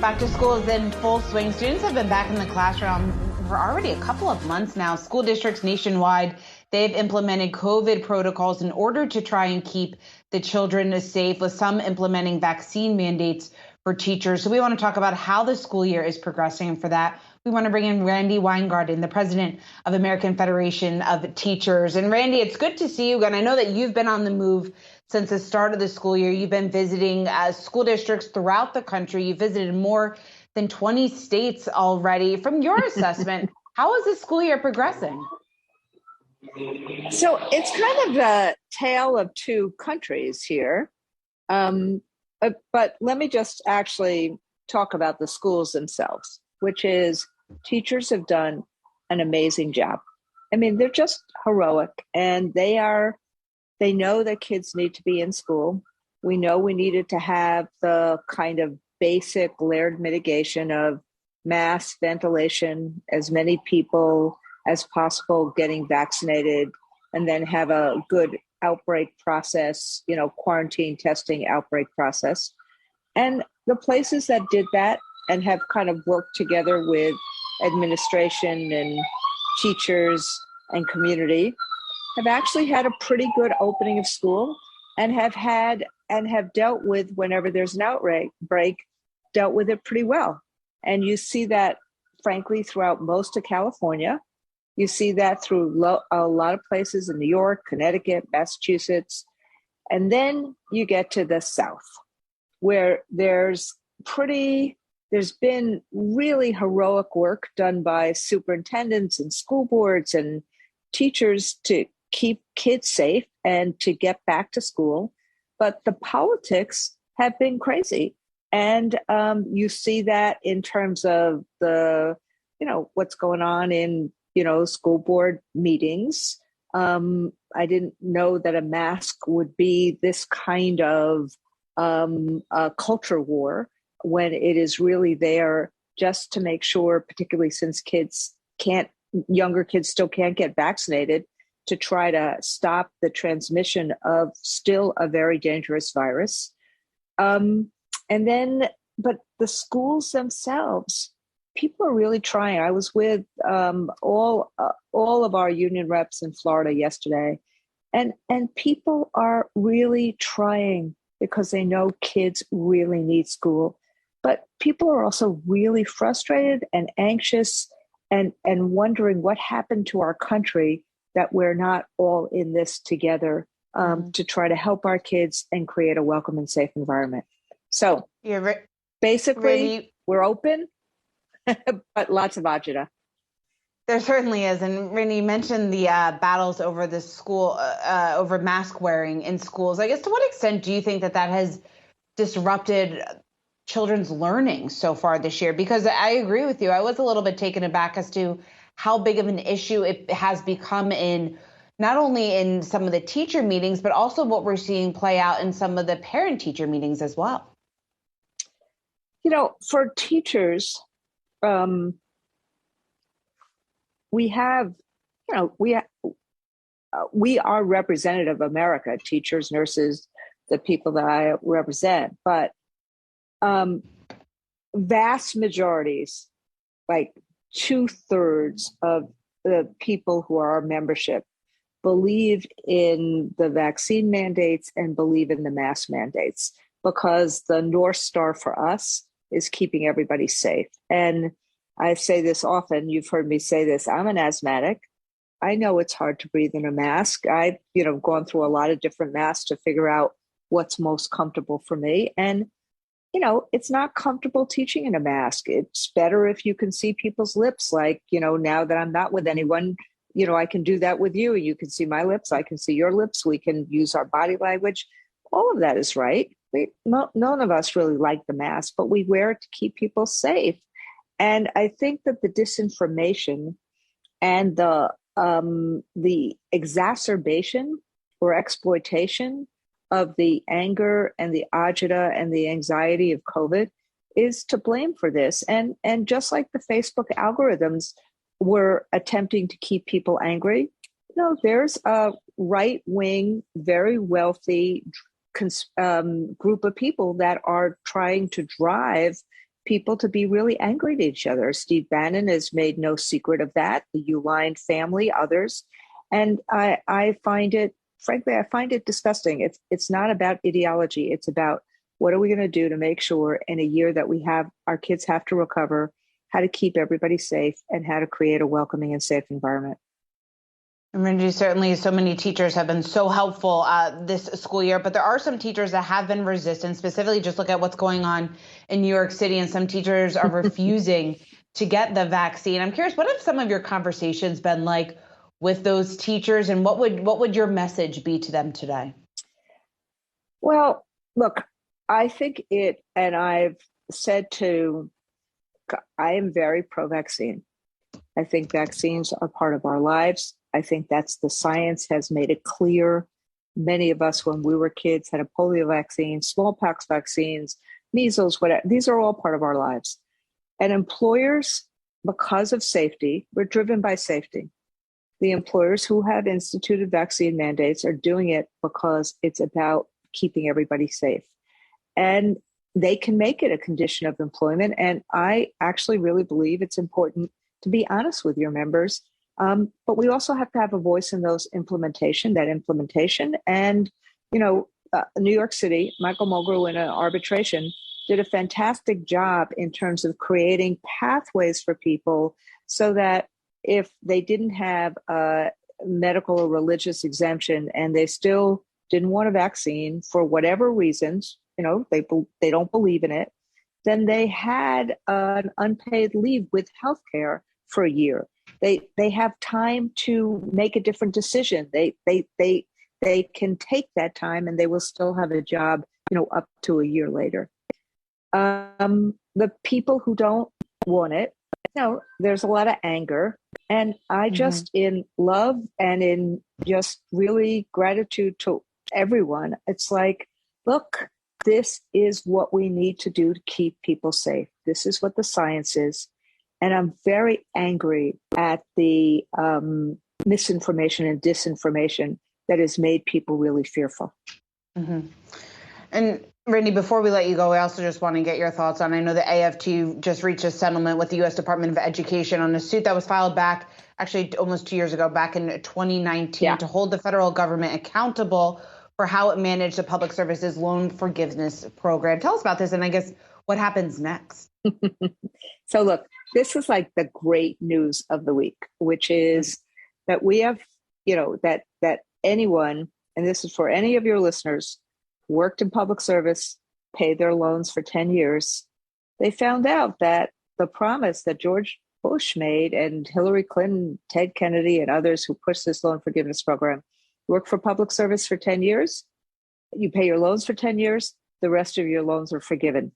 Back to school is in full swing. Students have been back in the classroom for already a couple of months now. School districts nationwide, they've implemented COVID protocols in order to try and keep the children safe, with some implementing vaccine mandates for teachers. So we want to talk about how the school year is progressing. And for that, we want to bring in Randi Weingarten, the president of American Federation of Teachers. And Randi, it's good to see you again. I know that you've been on the move since the start of the school year. You've been visiting school districts throughout the country. You've visited more than 20 states already. From your assessment, how is the school year progressing? So it's kind of a tale of two countries here. But let me just actually talk about the schools themselves, which is teachers have done an amazing job. I mean, they're just heroic, and they know that kids need to be in school. We know we needed to have the kind of basic layered mitigation of mass ventilation, as many people as possible getting vaccinated, and then have a good outbreak process, quarantine testing outbreak process. And the places that did that and have kind of worked together with administration and teachers and community have actually had a pretty good opening of school, and have dealt with, whenever there's an outbreak, dealt with it pretty well. And you see that, frankly, throughout most of California. You see that through a lot of places in New York, Connecticut, Massachusetts. And then you get to the South, where there's been really heroic work done by superintendents and school boards and teachers to keep kids safe and to get back to school. But the politics have been crazy. And you see that in terms of what's going on in school board meetings. I didn't know that a mask would be this kind of a culture war, when it is really there just to make sure, particularly since younger kids still can't get vaccinated, to try to stop the transmission of still a very dangerous virus. But the schools themselves, people are really trying. I was with all of our union reps in Florida yesterday, and people are really trying because they know kids really need school. But people are also really frustrated and anxious and wondering what happened to our country, that we're not all in this together to try to help our kids and create a welcome and safe environment. So basically, we're open. But lots of agita. There certainly is. And Randi, you mentioned the battles over the school, over mask wearing in schools. I guess, to what extent do you think that has disrupted children's learning so far this year? Because I agree with you. I was a little bit taken aback as to how big of an issue it has become in not only in some of the teacher meetings, but also what we're seeing play out in some of the parent-teacher meetings as well. For teachers, we are representative of America, teachers, nurses, the people that I represent, but vast majorities, like 2/3 of the people who are our membership, believe in the vaccine mandates and believe in the mask mandates, because the North Star for us is keeping everybody safe. And I say this often, you've heard me say this, I'm an asthmatic. I know it's hard to breathe in a mask. I've, gone through a lot of different masks to figure out what's most comfortable for me. And, it's not comfortable teaching in a mask. It's better if you can see people's lips. Like, now that I'm not with anyone, I can do that with you. You can see my lips. I can see your lips. We can use our body language. All of that is right. None of us really like the mask, but we wear it to keep people safe. And I think that the disinformation and the exacerbation or exploitation of the anger and the agita and the anxiety of COVID is to blame for this. And just like the Facebook algorithms were attempting to keep people angry, there's a right-wing, very wealthy group of people that are trying to drive people to be really angry at each other. Steve Bannon has made no secret of that, the Uline family, others. And I find it, frankly, I find it disgusting. It's not about ideology. It's about what are we going to do to make sure in a year that our kids have to recover, how to keep everybody safe and how to create a welcoming and safe environment. Randi, certainly so many teachers have been so helpful this school year, but there are some teachers that have been resistant. Specifically, just look at what's going on in New York City, and some teachers are refusing to get the vaccine. I'm curious, what have some of your conversations been like with those teachers, and what would your message be to them today? Well, look, I think and I've said I am very pro-vaccine. I think vaccines are part of our lives. I think that's the science has made it clear. Many of us, when we were kids, had a polio vaccine, smallpox vaccines, measles, whatever. These are all part of our lives. And employers, because of safety, we're driven by safety. The employers who have instituted vaccine mandates are doing it because it's about keeping everybody safe. And they can make it a condition of employment. And I actually really believe it's important to be honest with your members. But we also have to have a voice in that implementation. And, New York City, Michael Mulgrew in an arbitration did a fantastic job in terms of creating pathways for people so that if they didn't have a medical or religious exemption and they still didn't want a vaccine for whatever reasons, they don't believe in it, then they had an unpaid leave with health care for a year. They have time to make a different decision. They can take that time and they will still have a job, up to a year later. The people who don't want it, there's a lot of anger. And I just, in love and in just really gratitude to everyone, it's like, look, this is what we need to do to keep people safe. This is what the science is. And I'm very angry at the misinformation and disinformation that has made people really fearful. Mm-hmm. And Randi, before we let you go, I also just want to get your thoughts on, I know the AFT just reached a settlement with the U.S. Department of Education on a suit that was filed back, actually almost 2 years ago, back in 2019, to hold the federal government accountable for how it managed the public services loan forgiveness program. Tell us about this, and I guess what happens next. So look, this is like the great news of the week, which is that we have, that anyone, and this is for any of your listeners, worked in public service, paid their loans for 10 years. They found out that the promise that George Bush made and Hillary Clinton, Ted Kennedy, and others who pushed this loan forgiveness program, work for public service for 10 years, you pay your loans for 10 years, the rest of your loans are forgiven.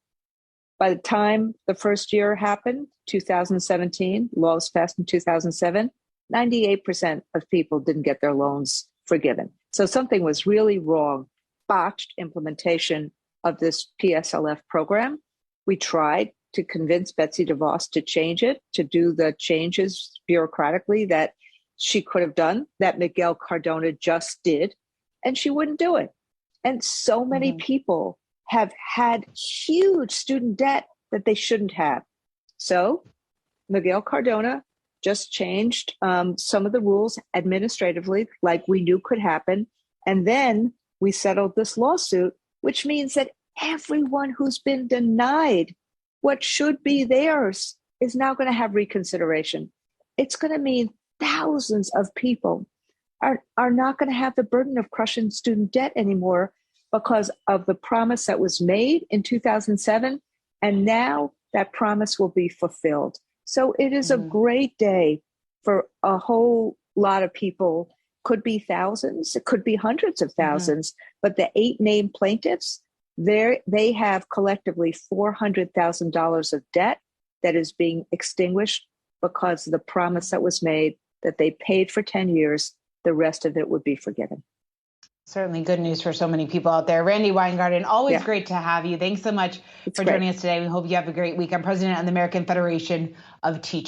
By the time the first year happened, 2017, laws passed in 2007, 98% of people didn't get their loans forgiven. So something was really wrong, botched implementation of this PSLF program. We tried to convince Betsy DeVos to change it, to do the changes bureaucratically that she could have done, that Miguel Cardona just did, and she wouldn't do it. And so many people have had huge student debt that they shouldn't have. So Miguel Cardona just changed some of the rules administratively, like we knew could happen. And then we settled this lawsuit, which means that everyone who's been denied what should be theirs is now going to have reconsideration. It's going to mean thousands of people are not going to have the burden of crushing student debt anymore because of the promise that was made in 2007. And now that promise will be fulfilled. So it is a great day for a whole lot of people. Could be thousands, it could be hundreds of thousands, but the 8 named plaintiffs, they have collectively $400,000 of debt that is being extinguished because of the promise that was made that they paid for 10 years, the rest of it would be forgiven. Certainly good news for so many people out there. Randi Weingarten, always great to have you. Thanks so much for joining us today. We hope you have a great week. I'm president of the American Federation of Teachers.